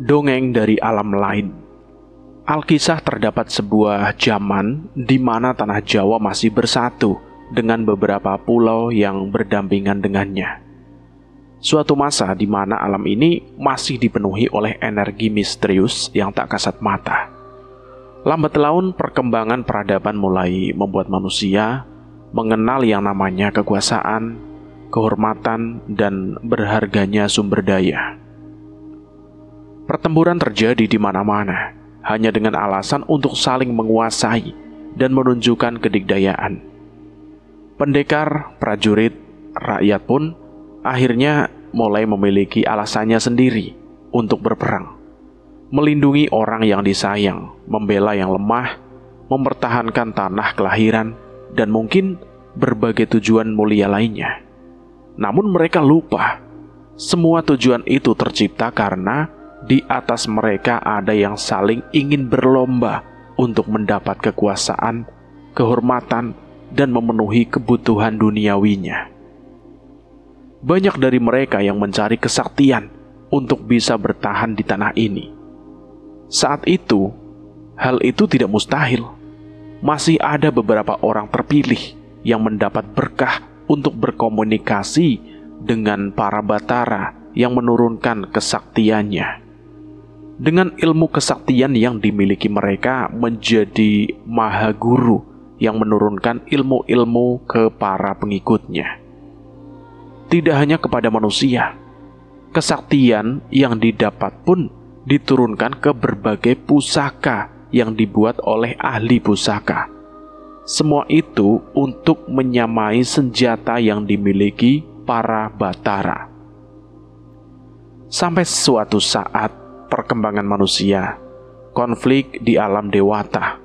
Dongeng dari alam lain. Alkisah terdapat sebuah zaman di mana tanah Jawa masih bersatu dengan beberapa pulau yang berdampingan dengannya. Suatu masa di mana alam ini masih dipenuhi oleh energi misterius yang tak kasat mata. Lambat laun perkembangan peradaban mulai membuat manusia mengenal yang namanya kekuasaan, kehormatan, dan berharganya sumber daya. Pertempuran terjadi di mana-mana, hanya dengan alasan untuk saling menguasai dan menunjukkan kedikdayaan. Pendekar, prajurit, rakyat pun akhirnya mulai memiliki alasannya sendiri untuk berperang. Melindungi orang yang disayang, membela yang lemah, mempertahankan tanah kelahiran, dan mungkin berbagai tujuan mulia lainnya. Namun mereka lupa, semua tujuan itu tercipta karena di atas mereka ada yang saling ingin berlomba untuk mendapat kekuasaan, kehormatan, dan memenuhi kebutuhan duniawinya. Banyak dari mereka yang mencari kesaktian untuk bisa bertahan di tanah ini. Saat itu, hal itu tidak mustahil. Masih ada beberapa orang terpilih yang mendapat berkah untuk berkomunikasi dengan para batara yang menurunkan kesaktiannya. Dengan ilmu kesaktian yang dimiliki mereka menjadi maha guru yang menurunkan ilmu-ilmu ke para pengikutnya. Tidak hanya kepada manusia, kesaktian yang didapat pun diturunkan ke berbagai pusaka yang dibuat oleh ahli pusaka. Semua itu untuk menyamai senjata yang dimiliki para batara. Sampai suatu saat perkembangan manusia, konflik di alam dewata,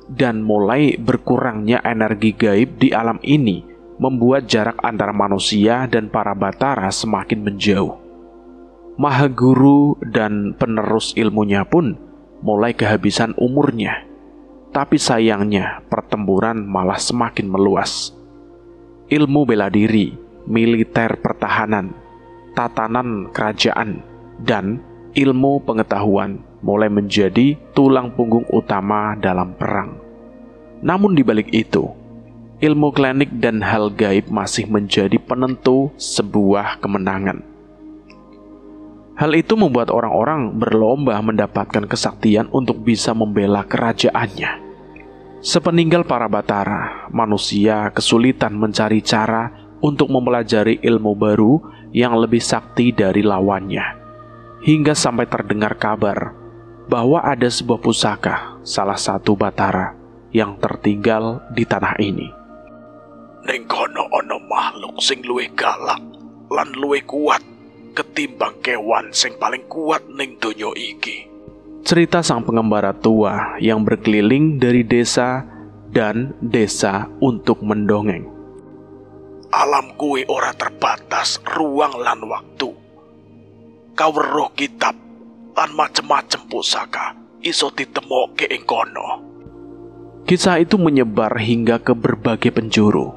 dan mulai berkurangnya energi gaib di alam ini membuat jarak antara manusia dan para batara semakin menjauh. Maha guru dan penerus ilmunya pun mulai kehabisan umurnya. Tapi sayangnya pertempuran malah semakin meluas. Ilmu bela diri, militer pertahanan, tatanan kerajaan, dan ilmu pengetahuan mulai menjadi tulang punggung utama dalam perang. Namun di balik itu, ilmu klinik dan hal gaib masih menjadi penentu sebuah kemenangan. Hal itu membuat orang-orang berlomba mendapatkan kesaktian untuk bisa membela kerajaannya. Sepeninggal para batara, manusia kesulitan mencari cara untuk mempelajari ilmu baru yang lebih sakti dari lawannya. Hingga sampai terdengar kabar bahwa ada sebuah pusaka salah satu batara yang tertinggal di tanah ini. Ning kono ana makhluk sing luwih galak lan luwih kuat ketimbang kewan sing paling kuat ning donya iki. Cerita sang pengembara tua yang berkeliling dari desa dan desa untuk mendongeng. Alam kuwi ora terbatas ruang lan waktu. Kaweruh kitab lan macem-macem pusaka iso ditemokke ing kono. Kisah itu menyebar hingga ke berbagai penjuru,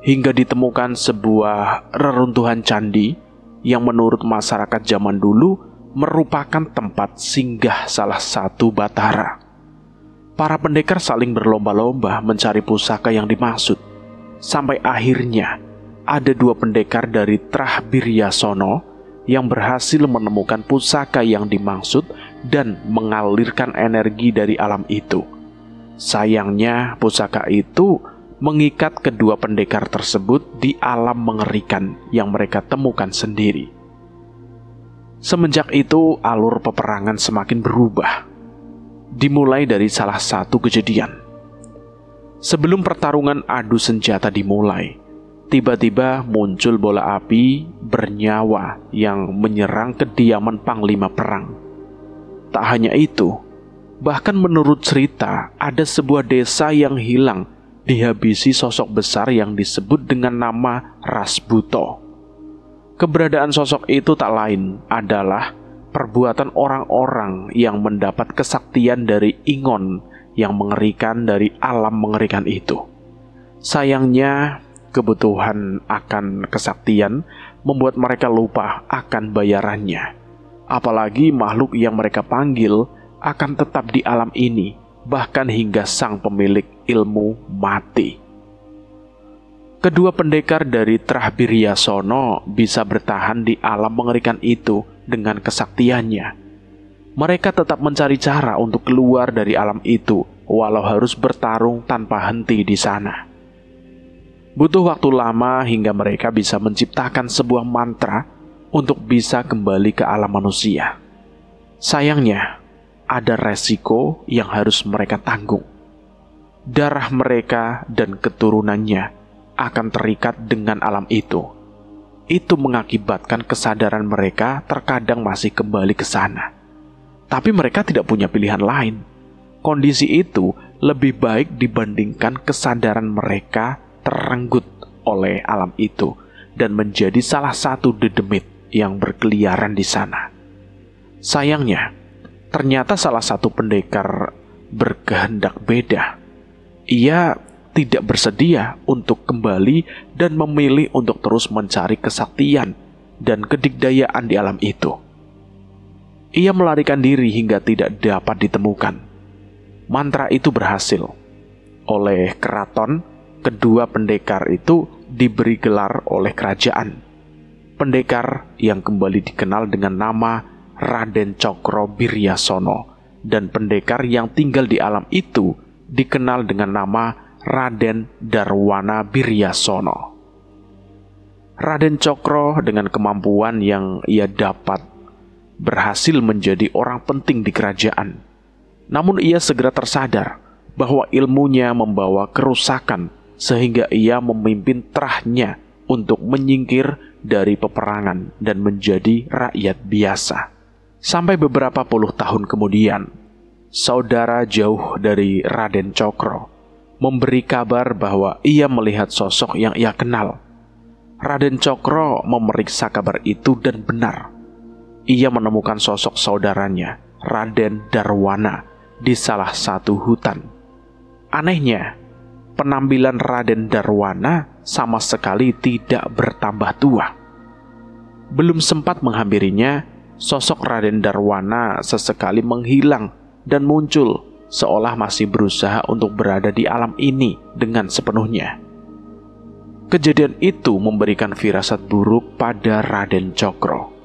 hingga ditemukan sebuah reruntuhan candi yang menurut masyarakat zaman dulu merupakan tempat singgah salah satu batara. Para pendekar saling berlomba-lomba mencari pusaka yang dimaksud, sampai akhirnya ada dua pendekar dari Trah Biryasono yang berhasil menemukan pusaka yang dimaksud dan mengalirkan energi dari alam itu. Sayangnya pusaka itu mengikat kedua pendekar tersebut di alam mengerikan yang mereka temukan sendiri. Semenjak itu alur peperangan semakin berubah. Dimulai dari salah satu kejadian. Sebelum pertarungan adu senjata dimulai, tiba-tiba muncul bola api bernyawa yang menyerang kediaman panglima perang. Tak hanya itu, bahkan menurut cerita ada sebuah desa yang hilang dihabisi sosok besar yang disebut dengan nama Rasbuto. Keberadaan sosok itu tak lain adalah perbuatan orang-orang yang mendapat kesaktian dari Ingon yang mengerikan dari alam mengerikan itu. Sayangnya, kebutuhan akan kesaktian membuat mereka lupa akan bayarannya. Apalagi makhluk yang mereka panggil akan tetap di alam ini, bahkan hingga sang pemilik ilmu mati. Kedua pendekar dari Trahbiryasono bisa bertahan di alam mengerikan itu dengan kesaktiannya. Mereka tetap mencari cara untuk keluar dari alam itu, walau harus bertarung tanpa henti di sana. Butuh waktu lama hingga mereka bisa menciptakan sebuah mantra untuk bisa kembali ke alam manusia. Sayangnya, ada resiko yang harus mereka tanggung. Darah mereka dan keturunannya akan terikat dengan alam itu. Itu mengakibatkan kesadaran mereka terkadang masih kembali ke sana. Tapi mereka tidak punya pilihan lain. Kondisi itu lebih baik dibandingkan kesadaran mereka terenggut oleh alam itu dan menjadi salah satu dedemit yang berkeliaran di sana. Sayangnya, ternyata salah satu pendekar berkehendak beda. Ia tidak bersedia untuk kembali dan memilih untuk terus mencari kesaktian dan kedikdayaan di alam itu. Ia melarikan diri hingga tidak dapat ditemukan. Mantra itu berhasil. Oleh keraton, kedua pendekar itu diberi gelar oleh kerajaan. Pendekar yang kembali dikenal dengan nama Raden Cokro Biryasono, dan pendekar yang tinggal di alam itu dikenal dengan nama Raden Darwana Biryasono. Raden Cokro dengan kemampuan yang ia dapat berhasil menjadi orang penting di kerajaan. Namun ia segera tersadar bahwa ilmunya membawa kerusakan sehingga ia memimpin terahnya untuk menyingkir dari peperangan dan menjadi rakyat biasa. Sampai beberapa puluh tahun kemudian, saudara jauh dari Raden Cokro memberi kabar bahwa ia melihat sosok yang ia kenal. Raden Cokro memeriksa kabar itu dan benar. Ia menemukan sosok saudaranya, Raden Darwana, di salah satu hutan. Anehnya, penampilan Raden Darwana sama sekali tidak bertambah tua. Belum sempat menghampirinya, sosok Raden Darwana sesekali menghilang dan muncul seolah masih berusaha untuk berada di alam ini dengan sepenuhnya. Kejadian itu memberikan firasat buruk pada Raden Cokro.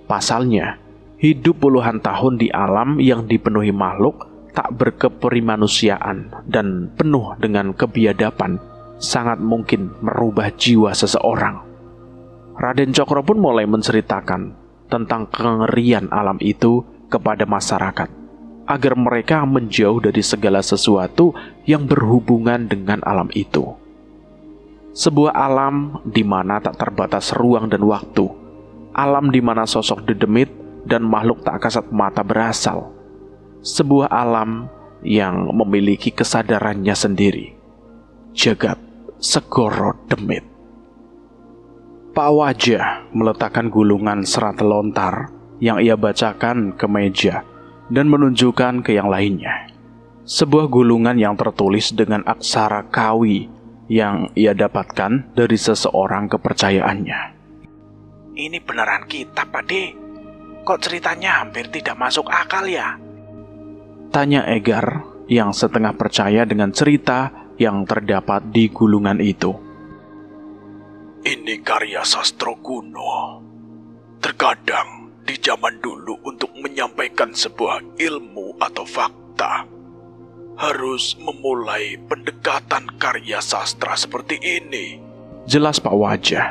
Pasalnya, hidup puluhan tahun di alam yang dipenuhi makhluk tak berkeperimanusiaan dan penuh dengan kebiadaban sangat mungkin merubah jiwa seseorang. Raden Cokro pun mulai menceritakan tentang kengerian alam itu kepada masyarakat, agar mereka menjauh dari segala sesuatu yang berhubungan dengan alam itu. Sebuah alam di mana tak terbatas ruang dan waktu, alam di mana sosok dedemit dan makhluk tak kasat mata berasal. Sebuah alam yang memiliki kesadarannya sendiri. Jagat Segoro Demit. Pak Wajah meletakkan gulungan serat lontar yang ia bacakan ke meja dan menunjukkan ke yang lainnya. Sebuah gulungan yang tertulis dengan aksara Kawi yang ia dapatkan dari seseorang kepercayaannya. Ini beneran kitab, Pade? Kok ceritanya hampir tidak masuk akal ya? Tanya Egar yang setengah percaya dengan cerita yang terdapat di gulungan itu. Ini karya sastra kuno. Terkadang di zaman dulu untuk menyampaikan sebuah ilmu atau fakta harus memulai pendekatan karya sastra seperti ini. Jelas Pak Wajah.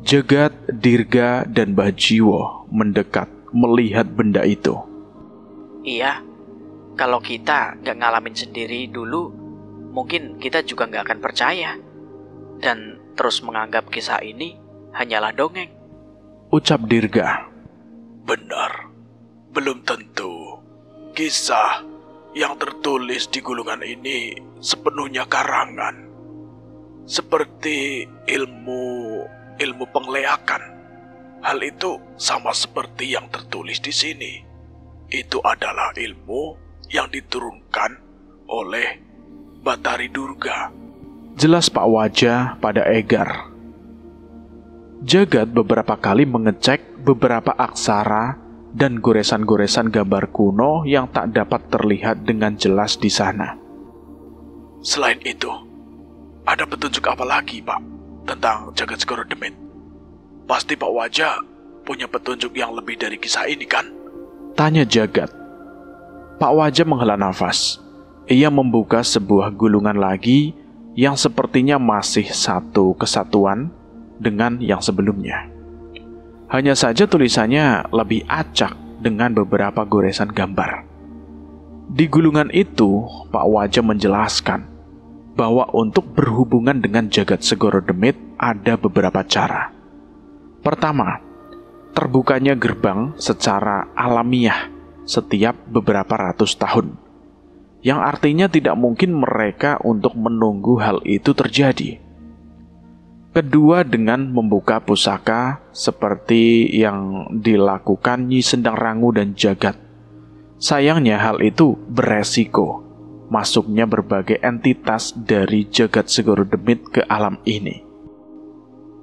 Jagat, Dirga, dan Bajiwo mendekat melihat benda itu. Iya, kalau kita nggak ngalamin sendiri dulu, mungkin kita juga nggak akan percaya dan terus menganggap kisah ini hanyalah dongeng. Ucap Dirga. Benar, belum tentu kisah yang tertulis di gulungan ini sepenuhnya karangan. Seperti ilmu pengleakan. Hal itu sama seperti yang tertulis di sini. Itu adalah ilmu yang diturunkan oleh Batari Durga. Jelas Pak Wajah pada Egar. Jagat beberapa kali mengecek beberapa aksara dan goresan-goresan gambar kuno yang tak dapat terlihat dengan jelas di sana. Selain itu, ada petunjuk apa lagi, Pak, tentang Jagat Segoro Demit? Pasti Pak Wajah punya petunjuk yang lebih dari kisah ini, kan? Tanya Jagat. Pak Wajah menghela nafas. Ia membuka sebuah gulungan lagi yang sepertinya masih satu kesatuan dengan yang sebelumnya. Hanya saja tulisannya lebih acak dengan beberapa goresan gambar. Di gulungan itu, Pak Wajah menjelaskan bahwa untuk berhubungan dengan Jagat Segoro Demit ada beberapa cara. Pertama, terbukanya gerbang secara alamiah setiap beberapa ratus tahun, yang artinya tidak mungkin mereka untuk menunggu hal itu terjadi. Kedua, dengan membuka pusaka seperti yang dilakukan Nyi Sendang Rangu dan Jagat. Sayangnya hal itu beresiko masuknya berbagai entitas dari Jagat Segoro Demit ke alam ini.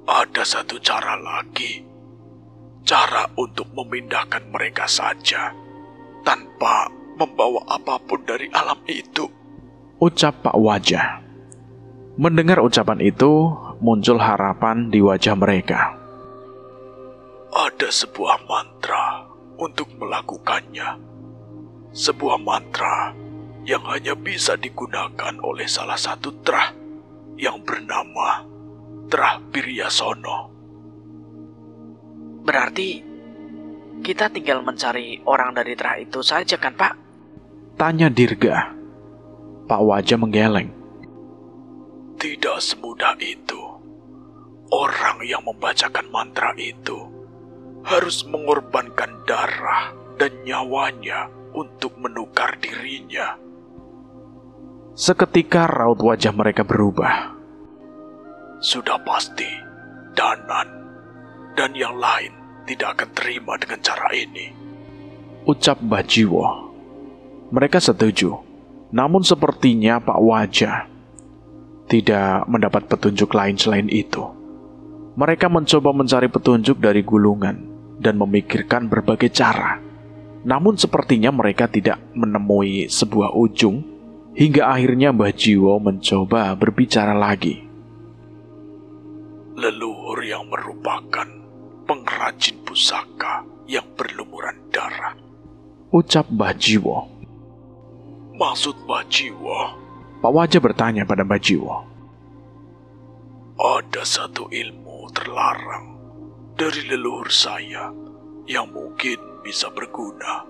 Ada satu cara lagi. Cara untuk memindahkan mereka saja tanpa membawa apapun dari alam itu, ucap Pak Wajah. Mendengar ucapan itu, muncul harapan di wajah mereka. Ada sebuah mantra untuk melakukannya. Sebuah mantra yang hanya bisa digunakan oleh salah satu Trah yang bernama Trah Biryasono. Berarti kita tinggal mencari orang dari Trah itu saja kan, Pak? Tanya Dirga. Pak Wajah menggeleng. Tidak semudah itu. Orang yang membacakan mantra itu harus mengorbankan darah dan nyawanya untuk menukar dirinya. Seketika raut wajah mereka berubah. Sudah pasti, Danan dan yang lain tidak akan terima dengan cara ini, ucap Bajiwo. Mereka setuju, namun sepertinya Pak Wajah tidak mendapat petunjuk lain selain itu. Mereka mencoba mencari petunjuk dari gulungan dan memikirkan berbagai cara. Namun sepertinya mereka tidak menemui sebuah ujung, hingga akhirnya Mbah Jiwo mencoba berbicara lagi. Leluhur yang merupakan pengrajin pusaka yang berlumuran darah, ucap Mbah Jiwo. Maksud Mbah Jiwo? Pak Wajah bertanya pada Mbah Jiwo. Ada satu ilmu terlarang dari leluhur saya yang mungkin bisa berguna.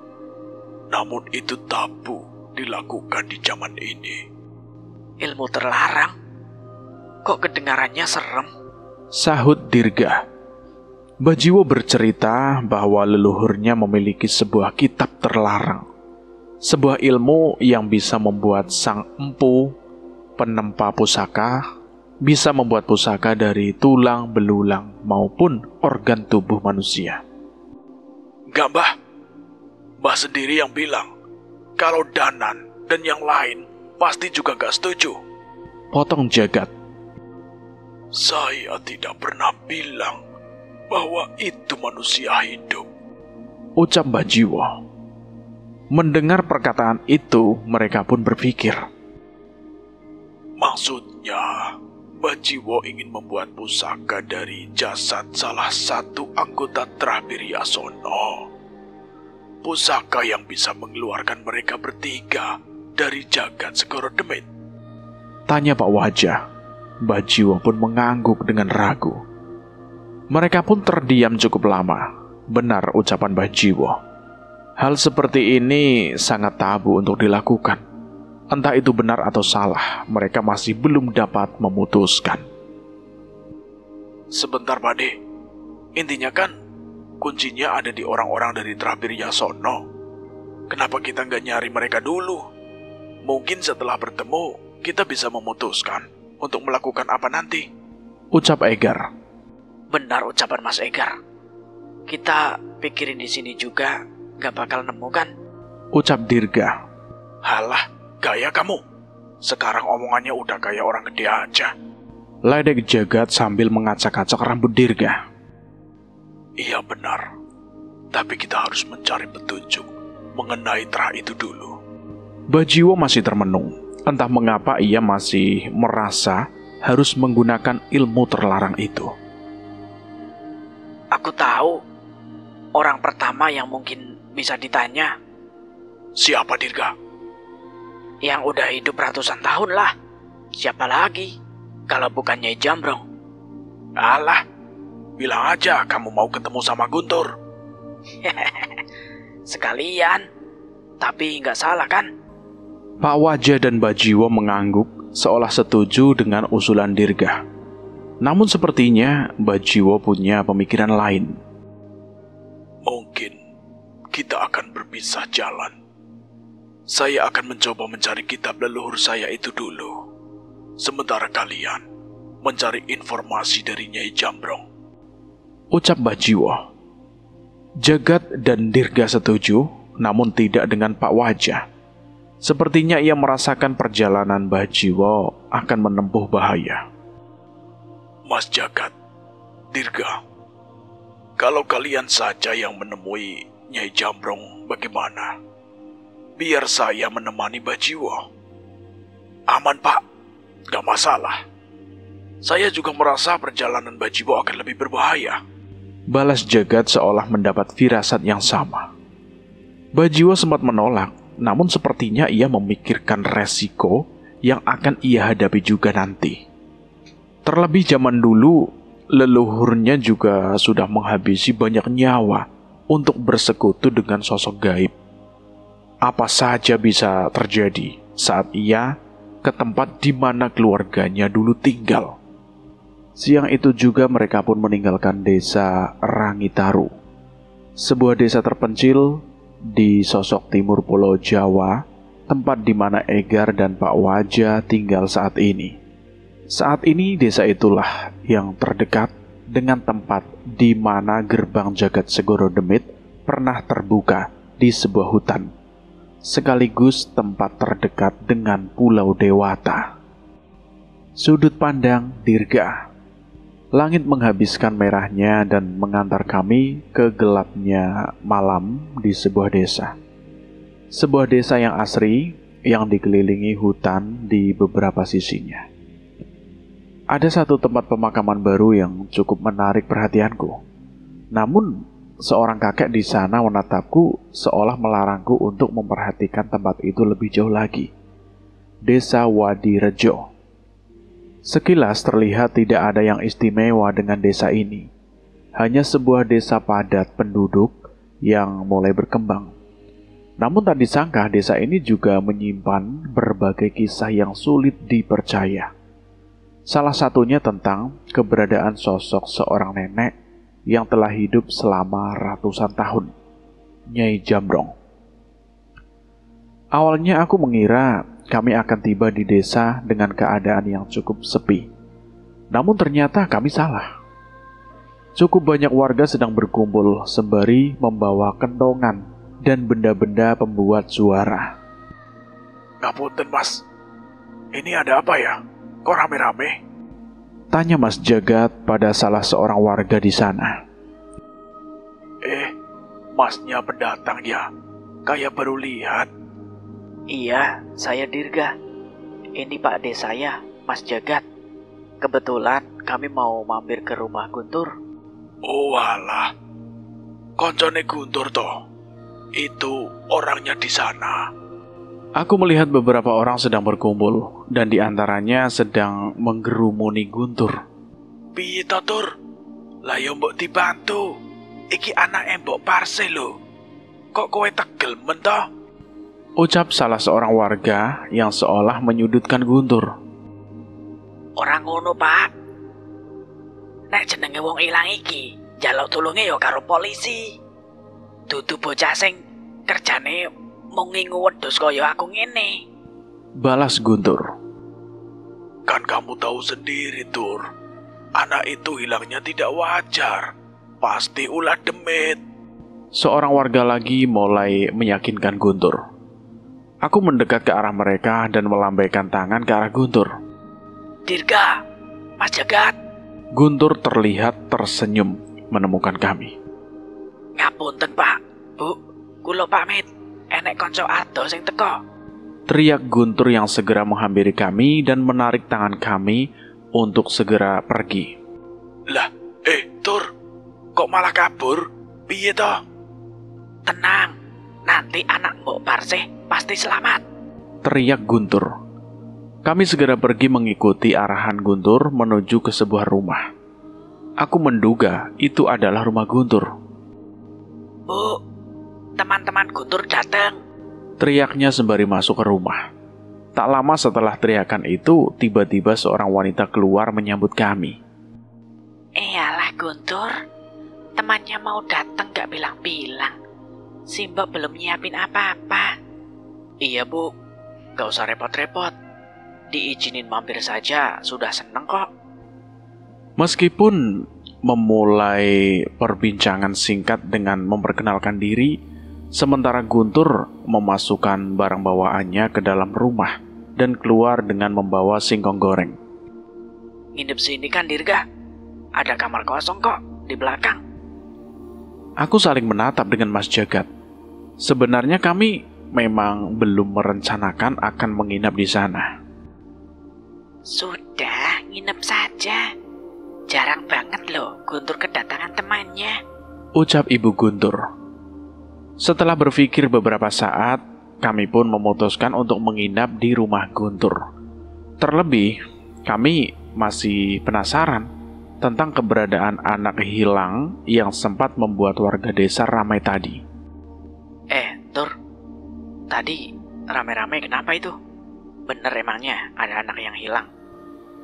Namun itu tabu dilakukan di zaman ini. Ilmu terlarang? Kok kedengarannya serem? Sahut Dirga. Mbah Jiwo bercerita bahwa leluhurnya memiliki sebuah kitab terlarang. Sebuah ilmu yang bisa membuat sang empu penempa pusaka bisa membuat pusaka dari tulang belulang maupun organ tubuh manusia. Enggak, Mbah. Mbah sendiri yang bilang kalau Danan dan yang lain pasti juga gak setuju. Potong Jagat. Saya tidak pernah bilang bahwa itu manusia hidup, ucap Mbah Jiwo. Mendengar perkataan itu, mereka pun berpikir. Maksudnya, Mbah Jiwo ingin membuat pusaka dari jasad salah satu anggota Trah Biryasono. Pusaka yang bisa mengeluarkan mereka bertiga dari Jagat Segoro Demit. Tanya Pak Wajah. Mbah Jiwo pun mengangguk dengan ragu. Mereka pun terdiam cukup lama. Benar ucapan Mbah Jiwo. Hal seperti ini sangat tabu untuk dilakukan. Entah itu benar atau salah, mereka masih belum dapat memutuskan. Sebentar, Pak De. Intinya kan, kuncinya ada di orang-orang dari Trah Biryasono. Kenapa kita nggak nyari mereka dulu? Mungkin setelah bertemu, kita bisa memutuskan untuk melakukan apa nanti, ucap Egar. Benar ucapan Mas Egar. Kita pikirin di sini juga, gak bakal nemu kan? Ucap Dirga. Halah, gaya kamu. Sekarang omongannya udah kayak orang gede aja. Ledek Jagat sambil mengacak-acak rambut Dirga. Iya benar, tapi kita harus mencari petunjuk mengenai terah itu dulu. Bajiwo masih termenung. Entah mengapa ia masih merasa harus menggunakan ilmu terlarang itu. Aku tahu orang pertama yang mungkin bisa ditanya. Siapa, Dirga? Yang udah hidup ratusan tahun lah. Siapa lagi kalau bukan Nyai Jambrong? Alah, bilang aja kamu mau ketemu sama Guntur. Sekalian, tapi nggak salah kan? Pak Wajah dan Bajiwo mengangguk seolah setuju dengan usulan Dirga. Namun sepertinya Bajiwo punya pemikiran lain. Mungkin kita akan berpisah jalan. Saya akan mencoba mencari kitab leluhur saya itu dulu. Sementara kalian mencari informasi dari Nyai Jambrong, Ucap Bajiwo. Jagat dan Dirga setuju, namun tidak dengan Pak Wajah. Sepertinya ia merasakan perjalanan Bajiwo akan menempuh bahaya. Mas Jagat, Dirga, kalau kalian saja yang menemui Nyai Jambrong, bagaimana? Biar saya menemani Bajiwo. Aman, Pak. Gak masalah. Saya juga merasa perjalanan Bajiwo akan lebih berbahaya. Balas Jagat seolah mendapat firasat yang sama. Bajiwo sempat menolak, namun sepertinya ia memikirkan resiko yang akan ia hadapi juga nanti. Terlebih zaman dulu, leluhurnya juga sudah menghabisi banyak nyawa untuk bersekutu dengan sosok gaib. Apa saja bisa terjadi saat ia ke tempat di mana keluarganya dulu tinggal. Siang itu juga mereka pun meninggalkan desa Rangitaru, sebuah desa terpencil di sosok timur Pulau Jawa, tempat di mana Egar dan Pak Wajah tinggal saat ini. Saat ini desa itulah yang terdekat dengan tempat di mana gerbang Jagat Segoro Demit pernah terbuka di sebuah hutan, sekaligus tempat terdekat dengan Pulau Dewata. Sudut pandang Dirga. Langit menghabiskan merahnya dan mengantar kami ke gelapnya malam di sebuah desa. Sebuah desa yang asri yang dikelilingi hutan di beberapa sisinya. Ada satu tempat pemakaman baru yang cukup menarik perhatianku. Namun, seorang kakek di sana menatapku seolah melarangku untuk memperhatikan tempat itu lebih jauh lagi. Desa Wadirejo. Sekilas terlihat tidak ada yang istimewa dengan desa ini. Hanya sebuah desa padat penduduk yang mulai berkembang. Namun tak disangka desa ini juga menyimpan berbagai kisah yang sulit dipercaya. Salah satunya tentang keberadaan sosok seorang nenek yang telah hidup selama ratusan tahun, Nyai Jambrong. Awalnya aku mengira kami akan tiba di desa dengan keadaan yang cukup sepi. Namun ternyata kami salah. Cukup banyak warga sedang berkumpul sembari membawa kentongan dan benda-benda pembuat suara. Ngapunten, Mas. Ini ada apa ya? Kok rame-rame? Tanya Mas Jagat pada salah seorang warga di sana. Masnya pendatang ya? Kayak baru lihat. Iya, saya Dirga. Ini Pak D saya, Mas Jagat. Kebetulan kami mau mampir ke rumah Guntur. Oh alah, koncone Guntur toh. Itu orangnya di sana. Aku melihat beberapa orang sedang berkumpul dan diantaranya sedang menggerumuni Guntur. Piye to, Tur? Lah yo mbok dibantu. Iki anak mbok parse lho. Kok kowe tegel men to? Ucap salah seorang warga yang seolah menyudutkan Guntur. Orang ngono, Pak. Nek jenenge wong ilang iki, njaluk tulunge ya karo polisi. Dudu bocah sing kerjane mung ngingu wedhus kaya aku ngene. Balas Guntur. Kan kamu tahu sendiri, Tur. Anak itu hilangnya tidak wajar. Pasti ulah demit. Seorang warga lagi mulai meyakinkan Guntur. Aku mendekat ke arah mereka dan melambaikan tangan ke arah Guntur. Dirga, Mas Jagat. Guntur terlihat tersenyum menemukan kami. Ngapunten, Pak. Bu, kula pamit. Enek kanca ado sing teko. Teriak Guntur yang segera menghampiri kami dan menarik tangan kami untuk segera pergi. Lah, Tur, kok malah kabur? Piye toh? Tenang, nanti anak Mbok Parsih pasti selamat. Teriak Guntur. Kami segera pergi mengikuti arahan Guntur menuju ke sebuah rumah. Aku menduga itu adalah rumah Guntur. Bu, teman-teman Guntur datang. Teriaknya sembari masuk ke rumah. Tak lama setelah teriakan itu, tiba-tiba seorang wanita keluar menyambut kami. Iyalah Guntur, temannya mau datang gak bilang-bilang. Si Mbok belum nyiapin apa-apa. Iya Bu, gak usah repot-repot. Diizinin mampir saja, sudah seneng kok. Meskipun memulai perbincangan singkat dengan memperkenalkan diri, sementara Guntur memasukkan barang bawaannya ke dalam rumah dan keluar dengan membawa singkong goreng. Nginep sini kan Dirga? Ada kamar kosong kok di belakang. Aku saling menatap dengan Mas Jagat. Sebenarnya kami memang belum merencanakan akan menginap di sana. Sudah, nginep saja. Jarang banget loh Guntur kedatangan temannya, ucap Ibu Guntur. Setelah berpikir beberapa saat, kami pun memutuskan untuk menginap di rumah Guntur. Terlebih, kami masih penasaran tentang keberadaan anak hilang yang sempat membuat warga desa ramai tadi. Tur, tadi rame-rame kenapa itu? Bener emangnya ada anak yang hilang?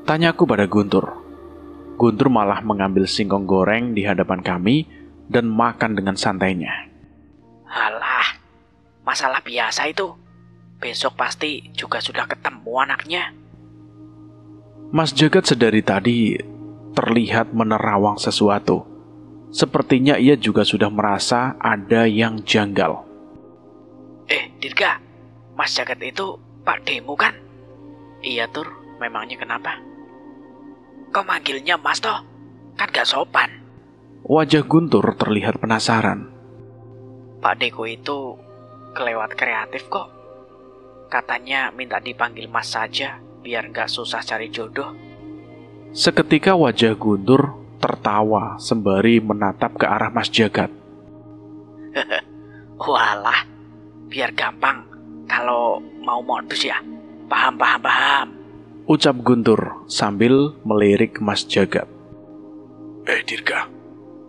Tanyaku pada Guntur. Guntur malah mengambil singkong goreng di hadapan kami dan makan dengan santainya. Halah, masalah biasa itu. Besok pasti juga sudah ketemu anaknya. Mas Jagat sedari tadi terlihat menerawang sesuatu. Sepertinya ia juga sudah merasa ada yang janggal. Dirga, Mas Jagat itu Pak Demu kan? Iya Tur, memangnya kenapa? Kok manggilnya Mas toh? Kan gak sopan. Wajah Guntur terlihat penasaran. Pak Deko itu kelewat kreatif kok. Katanya minta dipanggil Mas saja, biar gak susah cari jodoh. Seketika wajah Guntur tertawa sembari menatap ke arah Mas Jagat. Walah, biar gampang kalau mau modus ya. Paham. Ucap Guntur sambil melirik Mas Jagat. Dirga,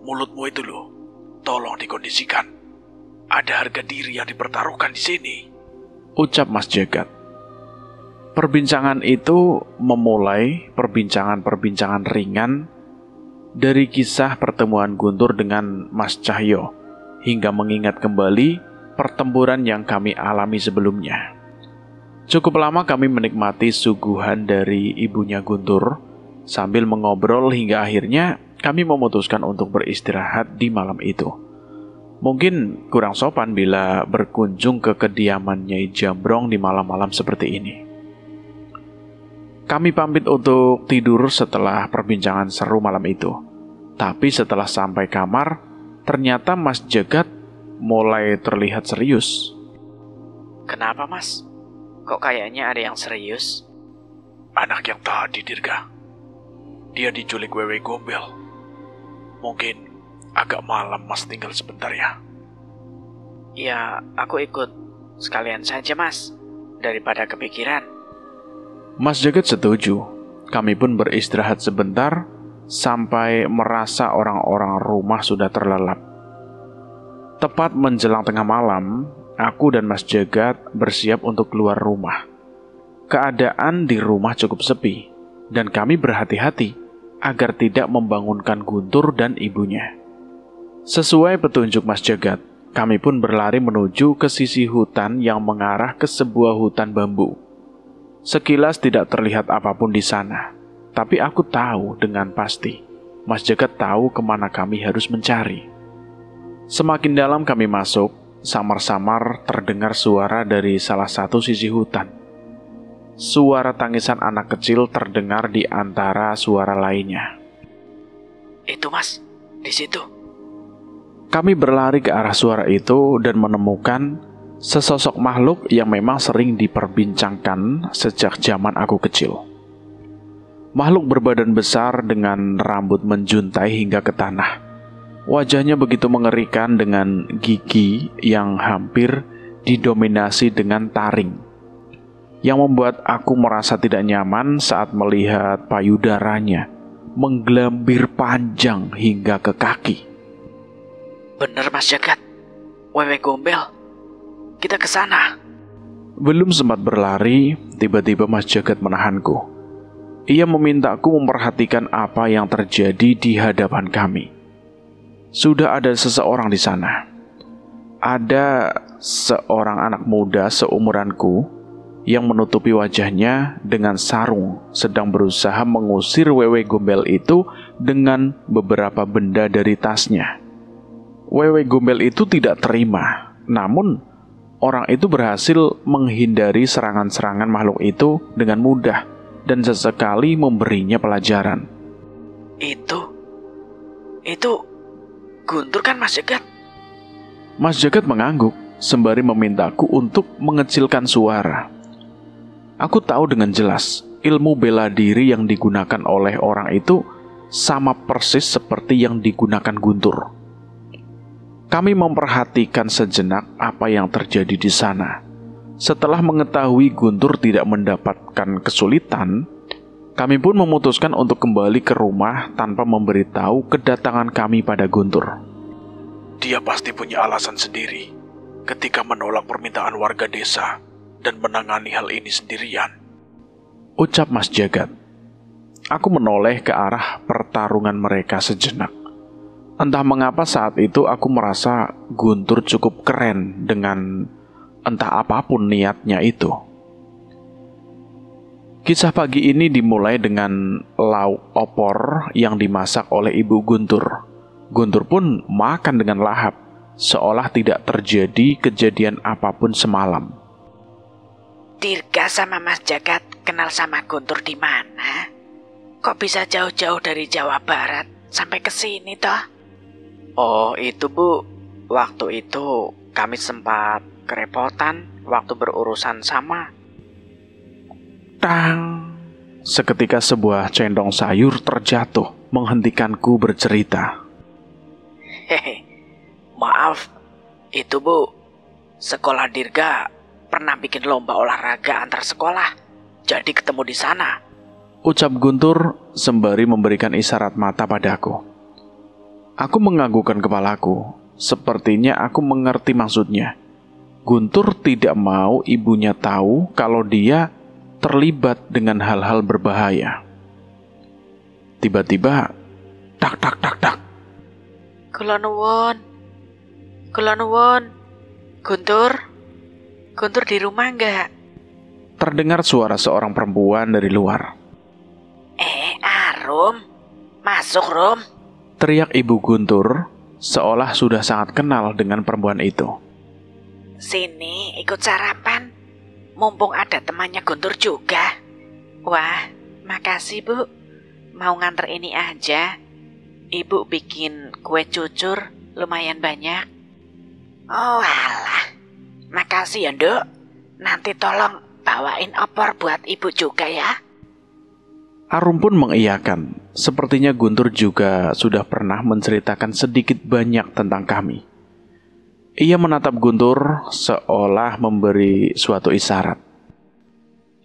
mulutmu itu loh, tolong dikondisikan. Ada harga diri yang dipertaruhkan di sini. Ucap Mas Jagat. Perbincangan itu memulai perbincangan ringan dari kisah pertemuan Guntur dengan Mas Cahyo hingga mengingat kembali pertempuran yang kami alami sebelumnya. Cukup lama kami menikmati suguhan dari ibunya Guntur sambil mengobrol hingga akhirnya kami memutuskan untuk beristirahat di malam itu. Mungkin kurang sopan bila berkunjung ke kediaman Nyai Jambrong di malam-malam seperti ini. Kami pamit untuk tidur setelah perbincangan seru malam itu. Tapi setelah sampai kamar, ternyata Mas Jagat mulai terlihat serius. Kenapa Mas? Kok kayaknya ada yang serius? Anak yang tadi, Dirga. Dia diculik wewe gombel. Mungkin agak malam Mas tinggal sebentar ya. Ya, aku ikut. Sekalian saja Mas, daripada kepikiran. Mas Jagat setuju. Kami pun beristirahat sebentar sampai merasa orang-orang rumah sudah terlelap. Tepat menjelang tengah malam, aku dan Mas Jagat bersiap untuk keluar rumah. Keadaan di rumah cukup sepi, dan kami berhati-hati agar tidak membangunkan Guntur dan ibunya. Sesuai petunjuk Mas Jagat, kami pun berlari menuju ke sisi hutan yang mengarah ke sebuah hutan bambu. Sekilas tidak terlihat apapun di sana, tapi aku tahu dengan pasti Mas Jagat tahu kemana kami harus mencari. Semakin dalam kami masuk, samar-samar terdengar suara dari salah satu sisi hutan. Suara tangisan anak kecil terdengar di antara suara lainnya. Itu Mas, di situ. Kami berlari ke arah suara itu dan menemukan sesosok makhluk yang memang sering diperbincangkan sejak zaman aku kecil. Makhluk berbadan besar dengan rambut menjuntai hingga ke tanah. Wajahnya begitu mengerikan dengan gigi yang hampir didominasi dengan taring, yang membuat aku merasa tidak nyaman saat melihat payudaranya menggelambir panjang hingga ke kaki. Bener Mas Jagat, Wewe Gombel, kita ke sana. Belum sempat berlari, tiba-tiba Mas Jagat menahanku. Ia memintaku memperhatikan apa yang terjadi di hadapan kami. Sudah ada seseorang di sana. Ada seorang anak muda seumuranku yang menutupi wajahnya dengan sarung, sedang berusaha mengusir Wewe Gombel itu dengan beberapa benda dari tasnya. Wewe Gombel itu tidak terima, namun orang itu berhasil menghindari serangan-serangan makhluk itu dengan mudah dan sesekali memberinya pelajaran. Itu Guntur kan Mas Jagat? Mas Jagat mengangguk sembari memintaku untuk mengecilkan suara. Aku tahu dengan jelas ilmu bela diri yang digunakan oleh orang itu sama persis seperti yang digunakan Guntur. Kami memperhatikan sejenak apa yang terjadi di sana. Setelah mengetahui Guntur tidak mendapatkan kesulitan, kami pun memutuskan untuk kembali ke rumah tanpa memberitahu kedatangan kami pada Guntur. Dia pasti punya alasan sendiri ketika menolak permintaan warga desa dan menangani hal ini sendirian, ucap Mas Jagat. Aku menoleh ke arah pertarungan mereka sejenak. Entah mengapa saat itu aku merasa Guntur cukup keren dengan entah apapun niatnya itu. Kisah pagi ini dimulai dengan lauk opor yang dimasak oleh Ibu Guntur. Guntur pun makan dengan lahap, seolah tidak terjadi kejadian apapun semalam. Dirga sama Mas Jagat kenal sama Guntur di mana? Kok bisa jauh-jauh dari Jawa Barat sampai ke sini toh? Oh itu Bu, waktu itu kami sempat kerepotan waktu berurusan sama. Tang! Seketika sebuah cendong sayur terjatuh menghentikanku bercerita. Hehe, maaf, itu Bu, sekolah Dirga pernah bikin lomba olahraga antar sekolah, jadi ketemu di sana. Ucap Guntur sembari memberikan isyarat mata padaku. Aku menganggukkan kepalaku. Sepertinya aku mengerti maksudnya. Guntur tidak mau ibunya tahu kalau dia terlibat dengan hal-hal berbahaya. Tiba-tiba, tak tak tak tak. Kula nuwun, Guntur di rumah enggak? Terdengar suara seorang perempuan dari luar. Rum, masuk Rum. Teriak Ibu Guntur, seolah sudah sangat kenal dengan perempuan itu. Sini ikut sarapan, mumpung ada temannya Guntur juga. Wah, makasih Bu, mau nganter ini aja. Ibu bikin kue cucur lumayan banyak. Oh alah, makasih ya Nduk. Nanti tolong bawain opor buat Ibu juga ya. Arum pun mengiyakan. Sepertinya Guntur juga sudah pernah menceritakan sedikit banyak tentang kami. Ia menatap Guntur seolah memberi suatu isyarat.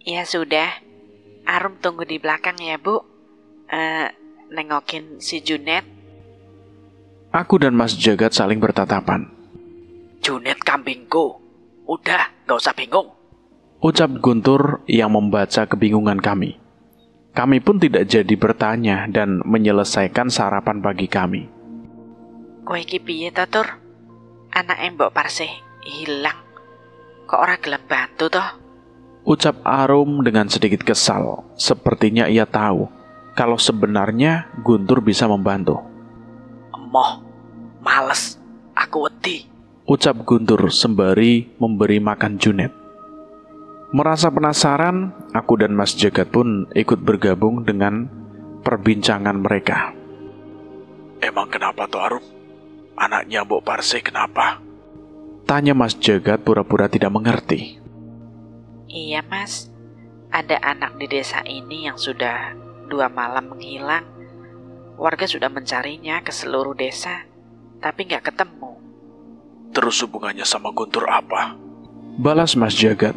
Ya sudah, Arum tunggu di belakang ya Bu. Nengokin si Junet. Aku dan Mas Jagat saling bertatapan. Junet kambingku, udah gak usah bingung, ucap Guntur yang membaca kebingungan kami. Kami pun tidak jadi bertanya dan menyelesaikan sarapan pagi kami. Kowe iki piye ta Tur? Anak mbok Parsih hilang. Kok ora gelem bantu toh? Ucap Arum dengan sedikit kesal. Sepertinya ia tahu kalau sebenarnya Guntur bisa membantu. Emoh, males, aku wedi, ucap Guntur sembari memberi makan Junet. Merasa penasaran, aku dan Mas Jagat pun ikut bergabung dengan perbincangan mereka. Emang kenapa tuh Arum? Anaknya Mbok Parse kenapa? Tanya Mas Jagat pura-pura tidak mengerti. Iya mas, ada anak di desa ini yang sudah 2 malam menghilang. Warga sudah mencarinya ke seluruh desa, tapi nggak ketemu. Terus hubungannya sama Guntur apa? Balas Mas Jagat.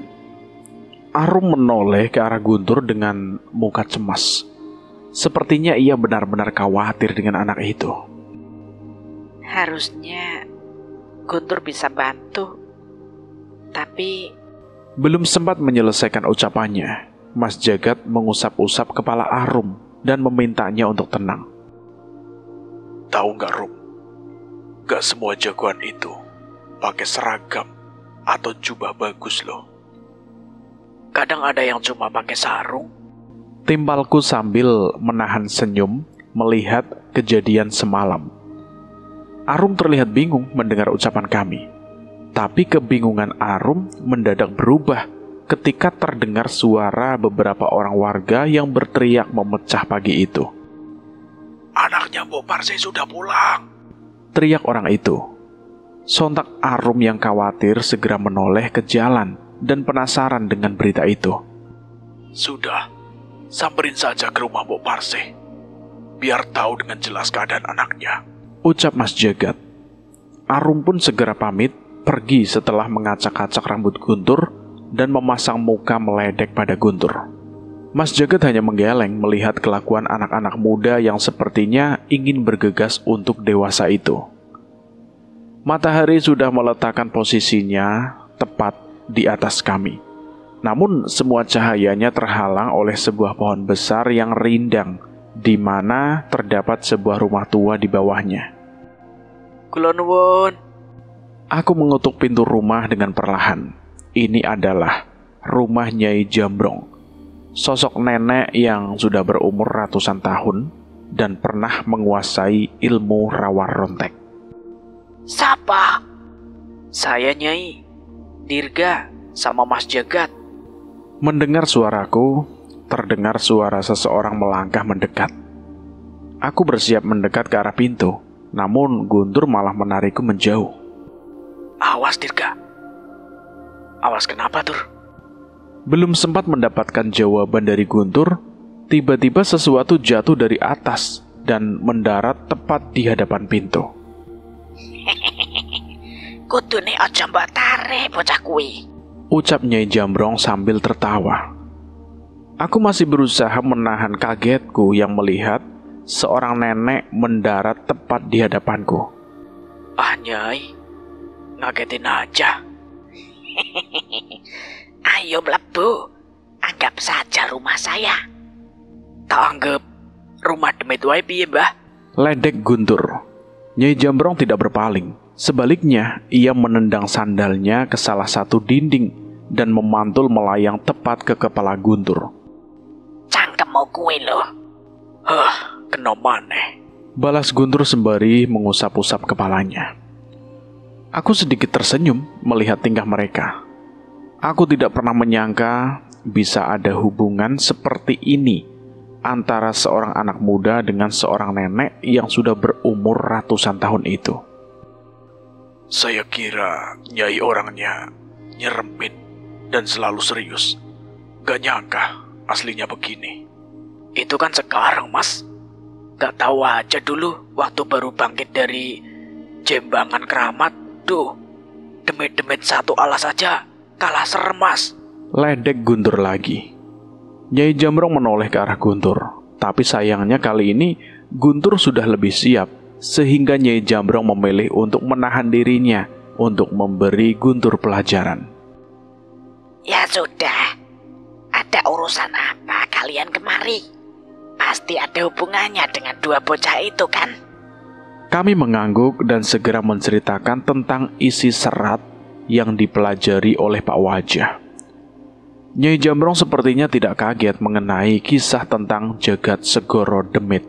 Arum menoleh ke arah Guntur dengan muka cemas. Sepertinya ia benar-benar khawatir dengan anak itu. Harusnya Guntur bisa bantu, tapi... Belum sempat menyelesaikan ucapannya, Mas Jagat mengusap-usap kepala Arum dan memintanya untuk tenang. Tahu nggak, Rum? Gak semua jagoan itu pakai seragam atau jubah bagus loh. Kadang ada yang cuma pakai sarung. Timbalku sambil menahan senyum melihat kejadian semalam. Arum terlihat bingung mendengar ucapan kami. Tapi kebingungan Arum mendadak berubah ketika terdengar suara beberapa orang warga yang berteriak memecah pagi itu. Anaknya Mbok Parse sudah pulang, teriak orang itu. Sontak Arum yang khawatir segera menoleh ke jalan dan penasaran dengan berita itu. Sudah, samperin saja ke rumah Mbok Parse, biar tahu dengan jelas keadaan anaknya, ucap Mas Jagat. Arum pun segera pamit pergi setelah mengacak-acak rambut Guntur dan memasang muka meledek pada Guntur. Mas Jagat hanya menggeleng melihat kelakuan anak-anak muda yang sepertinya ingin bergegas untuk dewasa itu. Matahari sudah meletakkan posisinya tepat di atas kami. Namun semua cahayanya terhalang oleh sebuah pohon besar yang rindang, di mana terdapat sebuah rumah tua di bawahnya. Kula nuwun. Aku mengetuk pintu rumah dengan perlahan. Ini adalah rumah Nyai Jambrong, sosok nenek yang sudah berumur ratusan tahun dan pernah menguasai ilmu rawa rontek. Siapa? Saya Nyai Dirga sama Mas Jagat. Mendengar suaraku, terdengar suara seseorang melangkah mendekat. Aku bersiap mendekat ke arah pintu, namun Guntur malah menarikku menjauh. Awas Dirga. Awas kenapa Tur? Belum sempat mendapatkan jawaban dari Guntur, tiba-tiba sesuatu jatuh dari atas dan mendarat tepat di hadapan pintu. Kudune aja mbok tarik bocah kuwi, ucap Nyai Jambrong sambil tertawa. Aku masih berusaha menahan kagetku yang melihat seorang nenek mendarat tepat di hadapanku. Ah Nyai, ngagetin aja. Ayo mlebu, anggap saja rumah saya. Tak anggap rumah demit wae piye, Mbah? Ledek Guntur. Nyai Jambrong tidak berpaling. Sebaliknya, ia menendang sandalnya ke salah satu dinding dan memantul melayang tepat ke kepala Guntur. Cangkemmu kuwi lho. Kena maneh, balas Guntur sembari mengusap-usap kepalanya. Aku sedikit tersenyum melihat tingkah mereka. Aku tidak pernah menyangka bisa ada hubungan seperti ini antara seorang anak muda dengan seorang nenek yang sudah berumur ratusan tahun itu. saya kira Nyai orangnya nyerempet dan selalu serius. Gak nyangka aslinya begini. Itu kan sekarang, Mas. Gak tahu aja dulu waktu baru bangkit dari jembangan keramat. Duh, demit-demit satu alas saja kalah serem, Mas. Ledek Guntur lagi. Nyai Jambrong menoleh ke arah Guntur. Tapi sayangnya kali ini Guntur sudah lebih siap, sehingga Nyai Jambrong memilih untuk menahan dirinya untuk memberi Guntur pelajaran. Ya sudah, ada urusan apa kalian kemari? Pasti ada hubungannya dengan 2 bocah itu kan? Kami mengangguk dan segera menceritakan tentang isi serat yang dipelajari oleh Pak Wajah. Nyai Jambrong sepertinya tidak kaget mengenai kisah tentang Jagat Segoro Demit.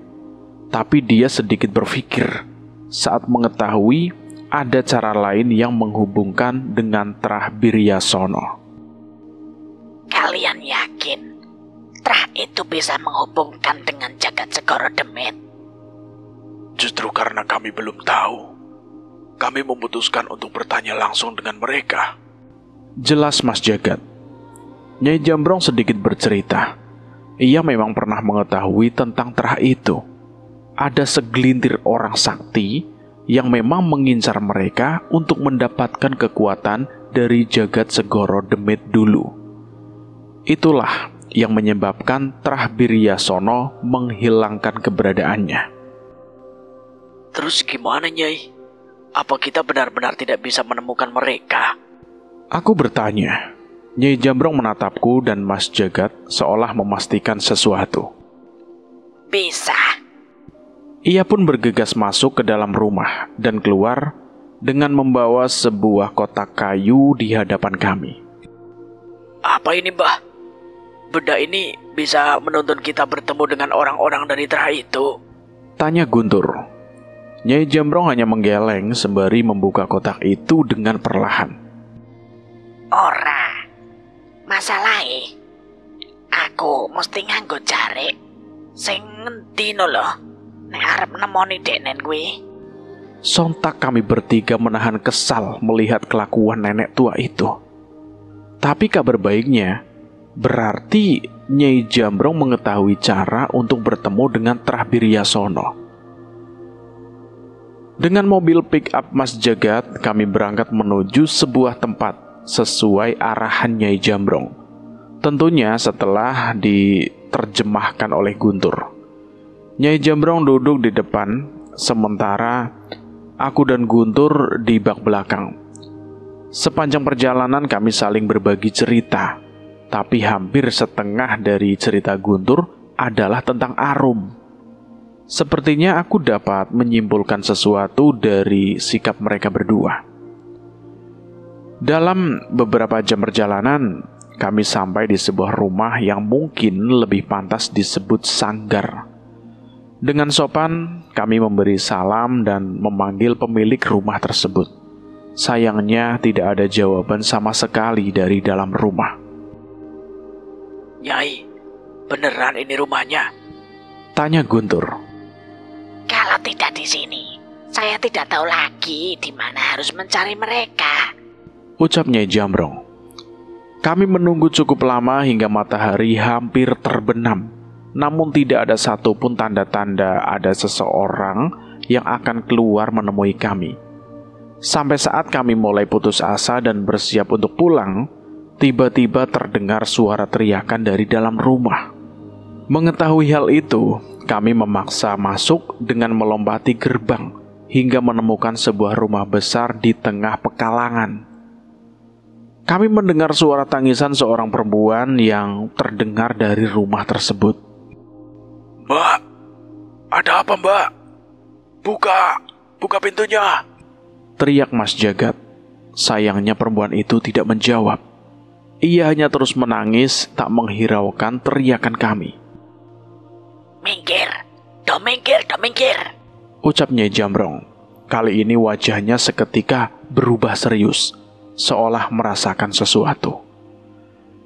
Tapi dia sedikit berpikir saat mengetahui ada cara lain yang menghubungkan dengan Trah Biryasono. Kalian yakin Trah itu bisa menghubungkan dengan Jagat Segoro Demit? Justru karena kami belum tahu, kami memutuskan untuk bertanya langsung dengan mereka. Jelas Mas Jagat. Nyai Jambrong sedikit bercerita. Ia memang pernah mengetahui tentang terah itu. Ada segelintir orang sakti yang memang mengincar mereka untuk mendapatkan kekuatan dari Jagat Segoro Demit dulu. Itulah yang menyebabkan Trah Biryasono menghilangkan keberadaannya. Terus gimana, Nyai? Apa kita benar-benar tidak bisa menemukan mereka? Aku bertanya. Nyai Jambrong menatapku dan Mas Jagat seolah memastikan sesuatu. Bisa. Ia pun bergegas masuk ke dalam rumah dan keluar dengan membawa sebuah kotak kayu di hadapan kami. Apa ini, Mbah? Benda ini bisa menuntun kita bertemu dengan orang-orang dari terah itu? Tanya Guntur. Nyai Jambrong hanya menggeleng sembari membuka kotak itu dengan perlahan. Ora. Masalahe aku mesti nganggo jarik sing ngendi lho nek arep nemoni denen kuwi. Sontak kami bertiga menahan kesal melihat kelakuan nenek tua itu. Tapi kabar baiknya, berarti Nyai Jambrong mengetahui cara untuk bertemu dengan Trah Biryasono. Dengan mobil pick-up Mas Jagat, kami berangkat menuju sebuah tempat sesuai arahan Nyai Jambrong. Tentunya setelah diterjemahkan oleh Guntur. Nyai Jambrong duduk di depan, sementara aku dan Guntur di bak belakang. Sepanjang perjalanan kami saling berbagi cerita, tapi hampir setengah dari cerita Guntur adalah tentang Arum. Sepertinya aku dapat menyimpulkan sesuatu dari sikap mereka berdua. Dalam beberapa jam perjalanan, kami sampai di sebuah rumah yang mungkin lebih pantas disebut sanggar. Dengan sopan, kami memberi salam dan memanggil pemilik rumah tersebut. Sayangnya tidak ada jawaban sama sekali dari dalam rumah. Nyai, beneran ini rumahnya? Tanya Guntur. Kalau tidak di sini, saya tidak tahu lagi di mana harus mencari mereka. Ucap Nyai Jambrong. Kami menunggu cukup lama hingga matahari hampir terbenam. Namun tidak ada satupun tanda-tanda ada seseorang yang akan keluar menemui kami. Sampai saat kami mulai putus asa dan bersiap untuk pulang, tiba-tiba terdengar suara teriakan dari dalam rumah. Mengetahui hal itu, kami memaksa masuk dengan melompati gerbang hingga menemukan sebuah rumah besar di tengah pekalangan. Kami mendengar suara tangisan seorang perempuan yang terdengar dari rumah tersebut. Mbak, ada apa Mbak? Buka pintunya. Teriak Mas Jagat. Sayangnya perempuan itu tidak menjawab. Ia hanya terus menangis, tak menghiraukan teriakan kami. Minggir, do minggir. Ucap Nyai Jambrong. Kali ini wajahnya seketika berubah serius, seolah merasakan sesuatu.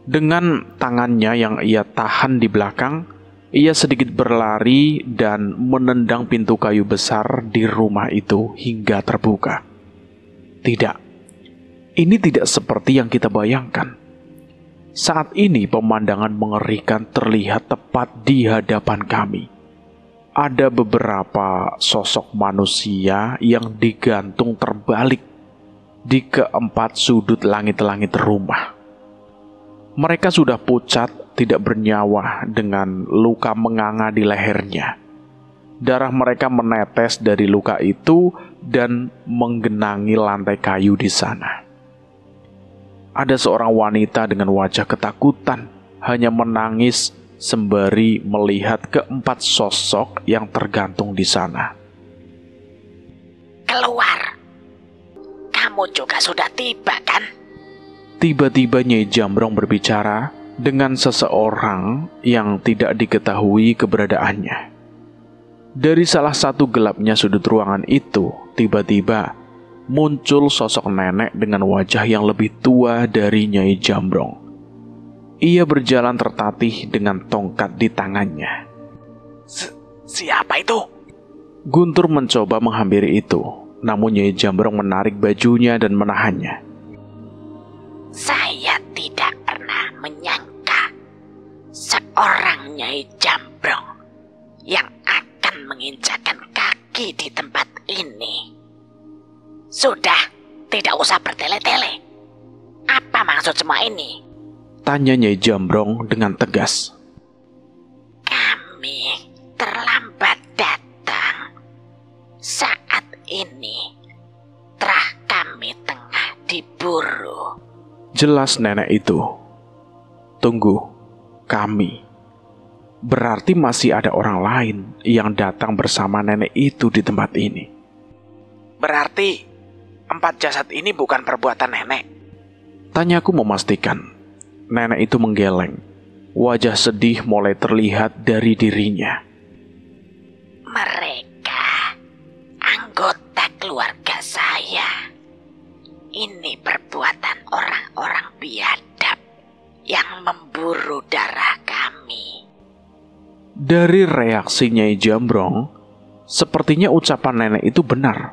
Dengan tangannya yang ia tahan di belakang, ia sedikit berlari dan menendang pintu kayu besar di rumah itu hingga terbuka. Tidak, ini tidak seperti yang kita bayangkan. Saat ini pemandangan mengerikan terlihat tepat di hadapan kami. Ada beberapa sosok manusia yang digantung terbalik di keempat sudut langit-langit rumah. Mereka sudah pucat, tidak bernyawa dengan luka menganga di lehernya. Darah mereka menetes dari luka itu dan menggenangi lantai kayu di sana. Ada seorang wanita dengan wajah ketakutan, hanya menangis sembari melihat keempat sosok yang tergantung di sana. Keluar. Kamu juga sudah tiba, kan? Tiba-tiba Nyai Jambrong berbicara dengan seseorang yang tidak diketahui keberadaannya. Dari salah satu gelapnya sudut ruangan itu, tiba-tiba muncul sosok nenek dengan wajah yang lebih tua dari Nyai Jambrong. Ia berjalan tertatih dengan tongkat di tangannya. Siapa itu? Guntur mencoba menghampiri itu, Namun Nyai Jambrong menarik bajunya dan menahannya. Saya tidak pernah menyangka seorang Nyai Jambrong yang akan menginjakan kaki di tempat ini. Sudah, tidak usah bertele-tele. Apa maksud semua ini? Tanya Nyai Jambrong dengan tegas. Kami terlambat datang. Saat ini terah kami tengah diburu. Jelas nenek itu. Tunggu, kami. Berarti masih ada orang lain yang datang bersama nenek itu di tempat ini. Berarti 4 jasad ini bukan perbuatan nenek. Tanyaku memastikan. Nenek itu menggeleng. Wajah sedih mulai terlihat dari dirinya. Mereka anggota keluarga saya. Ini perbuatan orang-orang biadab yang memburu darah kami. Dari reaksi Nyai Jambrong, sepertinya ucapan nenek itu benar.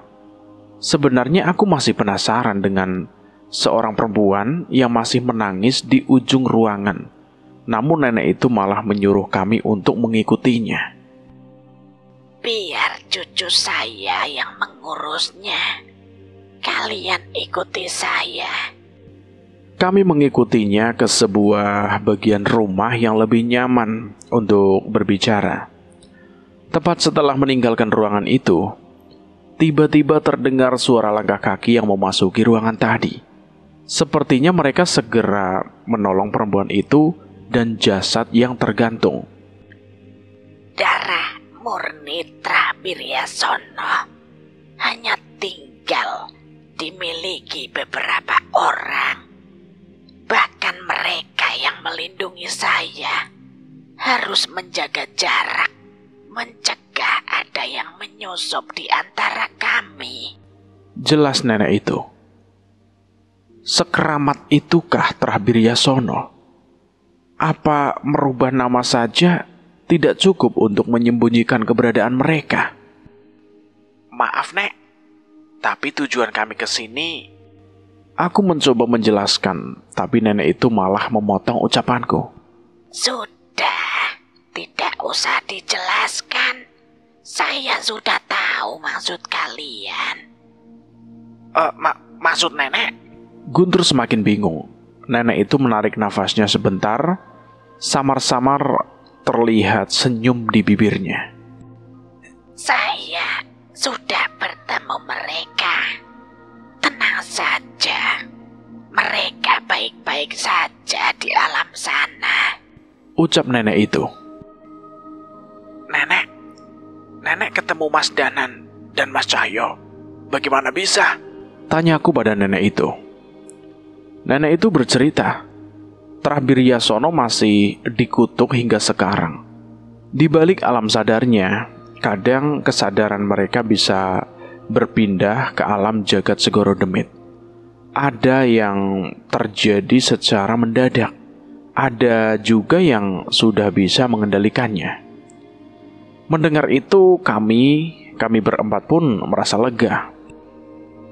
Sebenarnya aku masih penasaran dengan seorang perempuan yang masih menangis di ujung ruangan. Namun nenek itu malah menyuruh kami untuk mengikutinya. Biar cucu saya yang mengurusnya. Kalian ikuti saya. Kami mengikutinya ke sebuah bagian rumah yang lebih nyaman untuk berbicara. Tepat setelah meninggalkan ruangan itu, tiba-tiba terdengar suara langkah kaki yang memasuki ruangan tadi. Sepertinya mereka segera menolong perempuan itu dan jasad yang tergantung. Darah murni Trabiryasono hanya tinggal dimiliki beberapa orang. Bahkan mereka yang melindungi saya harus menjaga jarak, mencegah ada yang menyusup di antara kami. Jelas nenek itu. Sekeramat itukah Trabiryasono? Apa merubah nama saja tidak cukup untuk menyembunyikan keberadaan mereka? Maaf, Nek. Tapi tujuan kami ke sini. Aku mencoba menjelaskan, tapi nenek itu malah memotong ucapanku. Sudah, tidak usah dijelaskan. Saya sudah tahu maksud kalian. Maksud nenek? Guntur semakin bingung. Nenek itu menarik nafasnya sebentar, samar-samar terlihat senyum di bibirnya. Saya sudah bertemu mereka. Tenang saja. Mereka baik-baik saja di alam sana. Ucap nenek itu. Nenek ketemu Mas Danan dan Mas Cahyo. Bagaimana bisa? Tanyaku pada nenek itu. Nenek itu bercerita, Trabiryasono masih dikutuk hingga sekarang. Di balik alam sadarnya, kadang kesadaran mereka bisa berpindah ke alam jagat Segoro Demit. Ada yang terjadi secara mendadak. Ada juga yang sudah bisa mengendalikannya. Mendengar itu kami berempat pun merasa lega.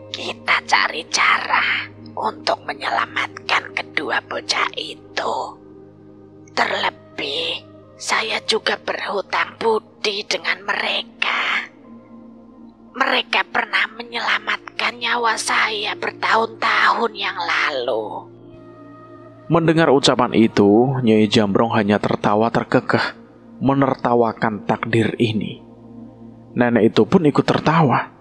Kita cari cara untuk menyelamatkan kedua bocah itu. Terlebih, saya juga berhutang budi dengan mereka. Mereka pernah menyelamatkan nyawa saya bertahun-tahun yang lalu. Mendengar ucapan itu, Nyai Jambrong hanya tertawa terkekeh, menertawakan takdir ini. Nenek itu pun ikut tertawa.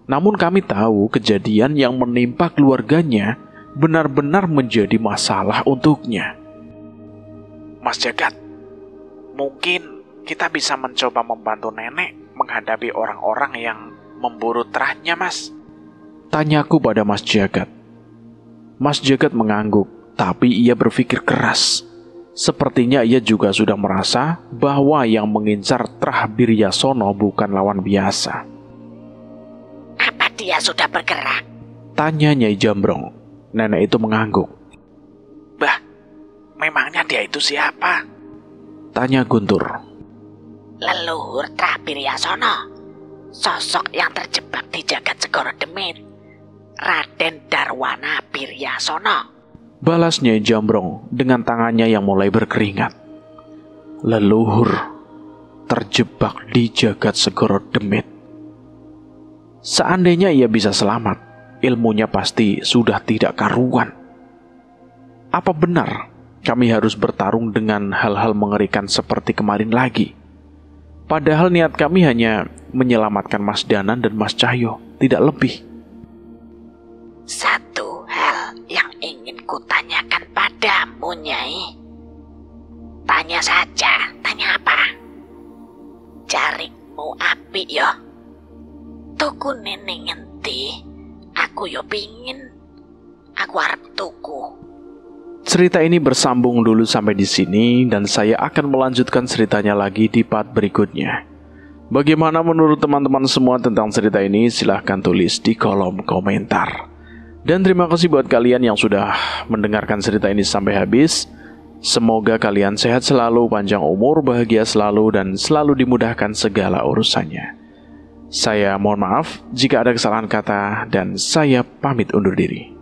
Namun kami tahu kejadian yang menimpa keluarganya benar-benar menjadi masalah untuknya. Mas Jagat, mungkin kita bisa mencoba membantu nenek menghadapi orang-orang yang memburu terahnya, Mas. Tanyaku pada Mas Jagat. Mas Jagat mengangguk, tapi ia berpikir keras. Sepertinya ia juga sudah merasa bahwa yang mengincar Trabiryasono bukan lawan biasa. Apa dia sudah bergerak? Tanya Nyai Jambrong. Nenek itu mengangguk. Bah, memangnya dia itu siapa? Tanya Guntur. Leluhur Trabiryasono. sosok yang terjebak di jagat Segoro Demit, Raden Darwana Biryasono. Balasnya Jambrong dengan tangannya yang mulai berkeringat. Leluhur terjebak di jagat Segoro Demit. Seandainya ia bisa selamat, ilmunya pasti sudah tidak karuan. Apa benar kami harus bertarung dengan hal-hal mengerikan seperti kemarin lagi? Padahal niat kami hanya menyelamatkan Mas Danan dan Mas Cahyo, tidak lebih. Satu hal yang ingin kutanyakan padamu, Nyai. Tanya saja, tanya apa? Jaringmu apik yo. Tuku neneng ngendi? Aku yo pingin. Aku arep tuku. Cerita ini bersambung dulu sampai di sini dan saya akan melanjutkan ceritanya lagi di part berikutnya. Bagaimana menurut teman-teman semua tentang cerita ini? Silahkan tulis di kolom komentar. Dan terima kasih buat kalian yang sudah mendengarkan cerita ini sampai habis. Semoga kalian sehat selalu, panjang umur, bahagia selalu, dan selalu dimudahkan segala urusannya. Saya mohon maaf jika ada kesalahan kata dan saya pamit undur diri.